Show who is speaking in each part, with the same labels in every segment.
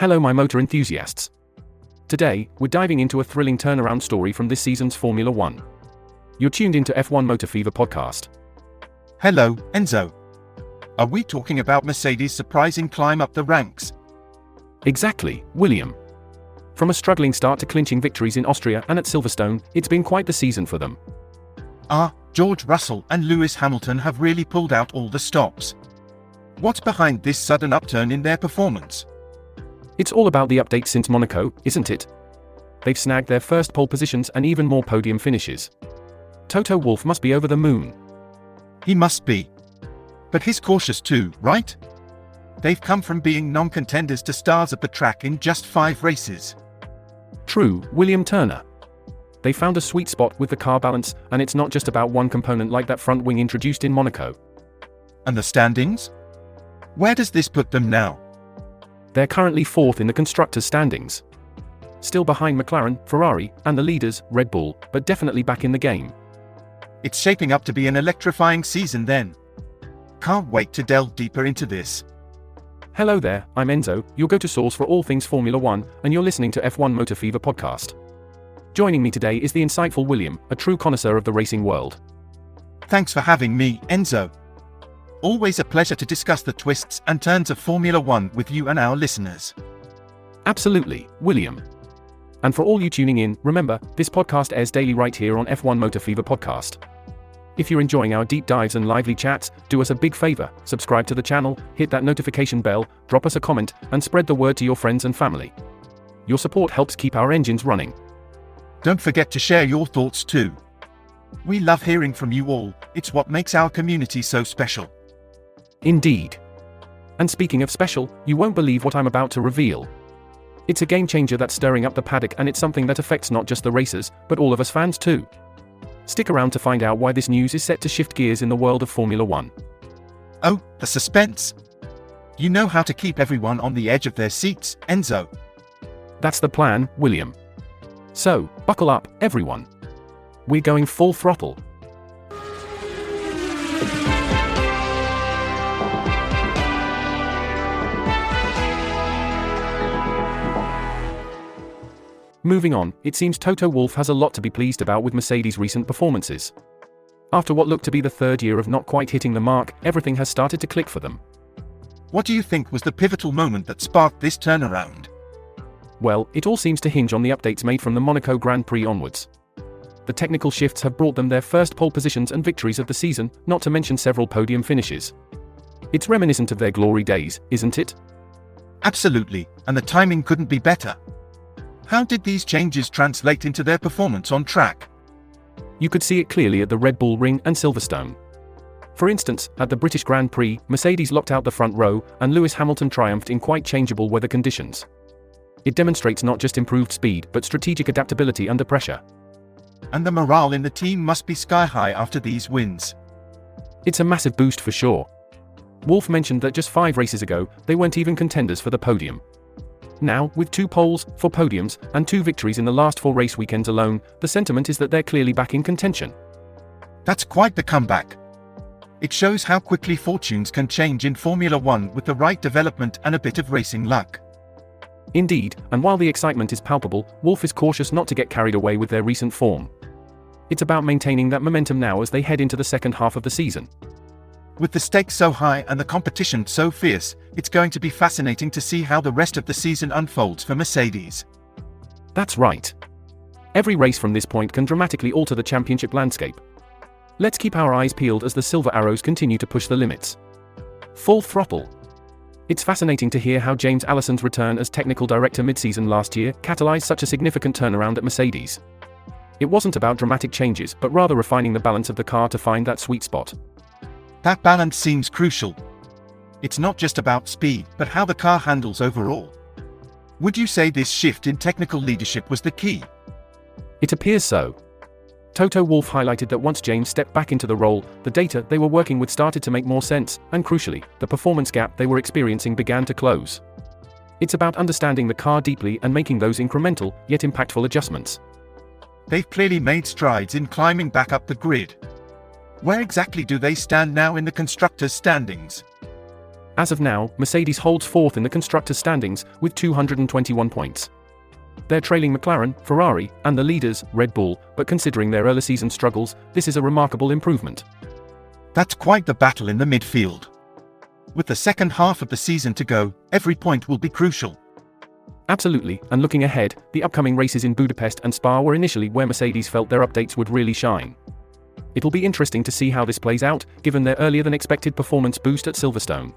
Speaker 1: Hello my motor enthusiasts. Today, we're diving into a thrilling turnaround story from this season's Formula One. You're tuned into F1 Motor Fever podcast.
Speaker 2: Hello, Enzo. Are we talking about Mercedes' surprising climb up the ranks?
Speaker 1: Exactly, William. From a struggling start to clinching victories in Austria and at Silverstone, it's been quite the season for them.
Speaker 2: George Russell and Lewis Hamilton have really pulled out all the stops. What's behind this sudden upturn in their performance?
Speaker 1: It's all about the update since Monaco, isn't it? They've snagged their first pole positions and even more podium finishes. Toto Wolff must be over the moon.
Speaker 2: He must be. But he's cautious too, right? They've come from being non-contenders to stars at the track in just 5 races.
Speaker 1: True, William Turner. They found a sweet spot with the car balance, and it's not just about one component like that front wing introduced in Monaco.
Speaker 2: And the standings? Where does this put them now?
Speaker 1: They're currently 4th in the constructors' standings. Still behind McLaren, Ferrari, and the leaders, Red Bull, but definitely back in the game.
Speaker 2: It's shaping up to be an electrifying season then. Can't wait to delve deeper into this.
Speaker 1: Hello there, I'm Enzo, your go-to source for all things Formula One, and you're listening to F1 Motor Fever podcast. Joining me today is the insightful William, a true connoisseur of the racing world.
Speaker 2: Thanks for having me, Enzo. Always a pleasure to discuss the twists and turns of Formula One with you and our listeners.
Speaker 1: Absolutely, William. And for all you tuning in, remember, this podcast airs daily right here on F1 Motor Fever podcast. If you're enjoying our deep dives and lively chats, do us a big favor, subscribe to the channel, hit that notification bell, drop us a comment, and spread the word to your friends and family. Your support helps keep our engines running.
Speaker 2: Don't forget to share your thoughts too. We love hearing from you all, it's what makes our community so special.
Speaker 1: Indeed. And speaking of special, you won't believe what I'm about to reveal. It's a game changer that's stirring up the paddock, and it's something that affects not just the racers, but all of us fans too. Stick around to find out why this news is set to shift gears in the world of Formula One.
Speaker 2: Oh, the suspense! You know how to keep everyone on the edge of their seats, Enzo.
Speaker 1: That's the plan, William. So, buckle up, everyone. We're going full throttle. Moving on, it seems Toto Wolff has a lot to be pleased about with Mercedes' recent performances. After what looked to be the 3rd year of not quite hitting the mark, everything has started to click for them.
Speaker 2: What do you think was the pivotal moment that sparked this turnaround?
Speaker 1: Well, it all seems to hinge on the updates made from the Monaco Grand Prix onwards. The technical shifts have brought them their first pole positions and victories of the season, not to mention several podium finishes. It's reminiscent of their glory days, isn't it?
Speaker 2: Absolutely, and the timing couldn't be better. How did these changes translate into their performance on track?
Speaker 1: You could see it clearly at the Red Bull Ring and Silverstone. For instance, at the British Grand Prix, Mercedes locked out the front row, and Lewis Hamilton triumphed in quite changeable weather conditions. It demonstrates not just improved speed, but strategic adaptability under pressure.
Speaker 2: And the morale in the team must be sky high after these wins.
Speaker 1: It's a massive boost for sure. Wolff mentioned that just 5 races ago, they weren't even contenders for the podium. Now, with 2 poles, 4 podiums, and 2 victories in the last 4 race weekends alone, the sentiment is that they're clearly back in contention.
Speaker 2: That's quite the comeback. It shows how quickly fortunes can change in Formula One with the right development and a bit of racing luck.
Speaker 1: Indeed, and while the excitement is palpable, Wolff is cautious not to get carried away with their recent form. It's about maintaining that momentum now as they head into the second half of the season.
Speaker 2: With the stakes so high and the competition so fierce, it's going to be fascinating to see how the rest of the season unfolds for Mercedes.
Speaker 1: That's right. Every race from this point can dramatically alter the championship landscape. Let's keep our eyes peeled as the Silver Arrows continue to push the limits. Full throttle. It's fascinating to hear how James Allison's return as technical director mid-season last year catalyzed such a significant turnaround at Mercedes. It wasn't about dramatic changes, but rather refining the balance of the car to find that sweet spot.
Speaker 2: That balance seems crucial. It's not just about speed, but how the car handles overall. Would you say this shift in technical leadership was the key?
Speaker 1: It appears so. Toto Wolff highlighted that once James stepped back into the role, the data they were working with started to make more sense, and crucially, the performance gap they were experiencing began to close. It's about understanding the car deeply and making those incremental, yet impactful adjustments.
Speaker 2: They've clearly made strides in climbing back up the grid. Where exactly do they stand now in the constructors' standings?
Speaker 1: As of now, Mercedes holds fourth in the constructors' standings with 221 points. They're trailing McLaren, Ferrari, and the leaders, Red Bull, but considering their early season struggles, this is a remarkable improvement.
Speaker 2: That's quite the battle in the midfield. With the second half of the season to go, every point will be crucial.
Speaker 1: Absolutely, and looking ahead, the upcoming races in Budapest and Spa were initially where Mercedes felt their updates would really shine. It'll be interesting to see how this plays out, given their earlier than expected performance boost at Silverstone.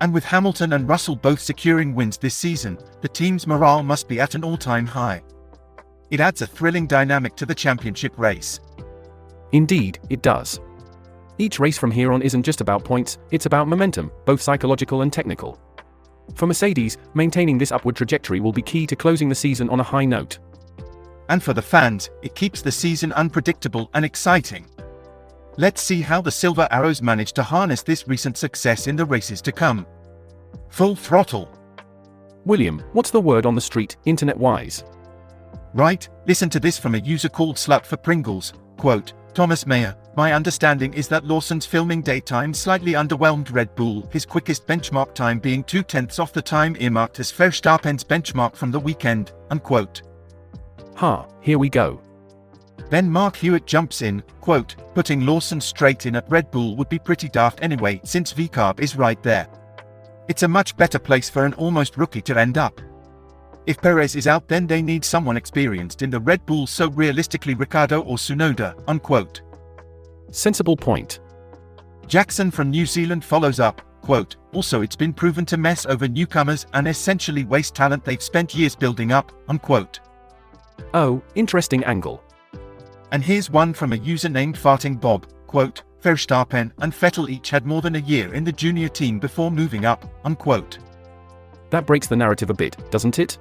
Speaker 2: And with Hamilton and Russell both securing wins this season, the team's morale must be at an all-time high. It adds a thrilling dynamic to the championship race.
Speaker 1: Indeed, it does. Each race from here on isn't just about points, it's about momentum, both psychological and technical. For Mercedes, maintaining this upward trajectory will be key to closing the season on a high note.
Speaker 2: And for the fans, it keeps the season unpredictable and exciting. Let's see how the Silver Arrows manage to harness this recent success in the races to come. Full throttle.
Speaker 1: William, what's the word on the street, internet-wise?
Speaker 2: Right, listen to this from a user called Slut for Pringles. Quote, Thomas Mayer, my understanding is that Lawson's filming daytime slightly underwhelmed Red Bull, his quickest benchmark time being 0.2 off the time earmarked as Verstappen's benchmark from the weekend, unquote.
Speaker 1: Here we go.
Speaker 2: Then Mark Hewitt jumps in, quote, putting Lawson straight in at Red Bull would be pretty daft anyway since VCARB is right there. It's a much better place for an almost rookie to end up. If Perez is out then they need someone experienced in the Red Bull, so realistically Ricciardo or Tsunoda, unquote.
Speaker 1: Sensible point.
Speaker 2: Jackson from New Zealand follows up, quote, also it's been proven to mess over newcomers and essentially waste talent they've spent years building up, unquote.
Speaker 1: Oh, interesting angle.
Speaker 2: And here's one from a user named Farting Bob, quote, Verstappen and Vettel each had more than a year in the junior team before moving up, unquote.
Speaker 1: That breaks the narrative a bit, doesn't it?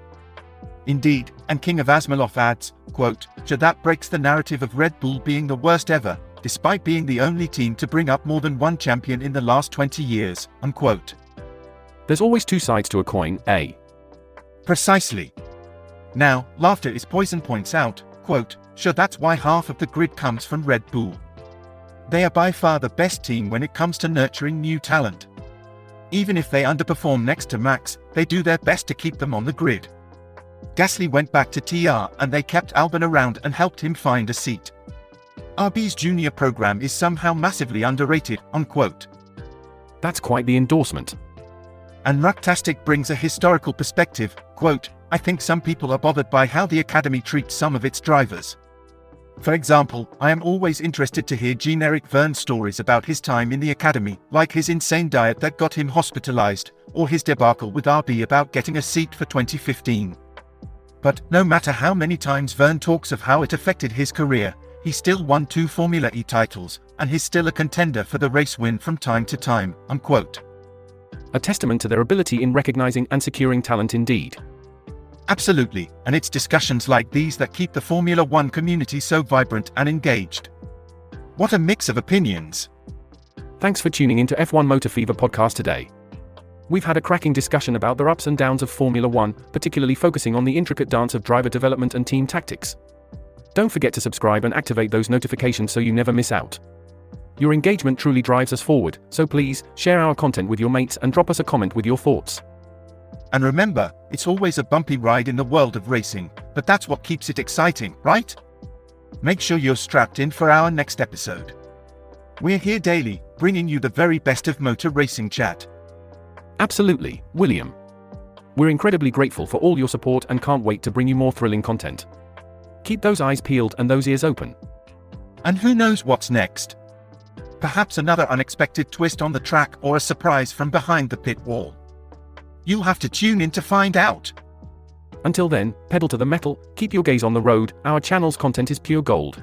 Speaker 2: Indeed, and King of Asmaloff adds, quote, so that breaks the narrative of Red Bull being the worst ever, despite being the only team to bring up more than one champion in the last 20 years, unquote.
Speaker 1: There's always two sides to a coin, eh?
Speaker 2: Precisely. Now, laughter is poison points out, quote, sure that's why half of the grid comes from Red Bull. They are by far the best team when it comes to nurturing new talent. Even if they underperform next to Max, they do their best to keep them on the grid. Gasly went back to TR and they kept Albon around and helped him find a seat. RB's junior program is somehow massively underrated, unquote.
Speaker 1: That's quite the endorsement.
Speaker 2: And Rucktastic brings a historical perspective, quote, I think some people are bothered by how the academy treats some of its drivers. For example, I am always interested to hear generic Verne stories about his time in the academy, like his insane diet that got him hospitalized, or his debacle with RB about getting a seat for 2015. But, no matter how many times Verne talks of how it affected his career, he still won 2 Formula E titles, and he's still a contender for the race win from time to time, unquote.
Speaker 1: A testament to their ability in recognizing and securing talent indeed.
Speaker 2: Absolutely, and it's discussions like these that keep the Formula One community so vibrant and engaged. What a mix of opinions.
Speaker 1: Thanks for tuning into F1 Motor Fever podcast today. We've had a cracking discussion about the ups and downs of Formula One, particularly focusing on the intricate dance of driver development and team tactics. Don't forget to subscribe and activate those notifications so you never miss out. Your engagement truly drives us forward, so please, share our content with your mates and drop us a comment with your thoughts.
Speaker 2: And remember, it's always a bumpy ride in the world of racing, but that's what keeps it exciting, right? Make sure you're strapped in for our next episode. We're here daily, bringing you the very best of motor racing chat.
Speaker 1: Absolutely, William. We're incredibly grateful for all your support and can't wait to bring you more thrilling content. Keep those eyes peeled and those ears open.
Speaker 2: And who knows what's next? Perhaps another unexpected twist on the track or a surprise from behind the pit wall. You'll have to tune in to find out.
Speaker 1: Until then, pedal to the metal, keep your gaze on the road, our channel's content is pure gold.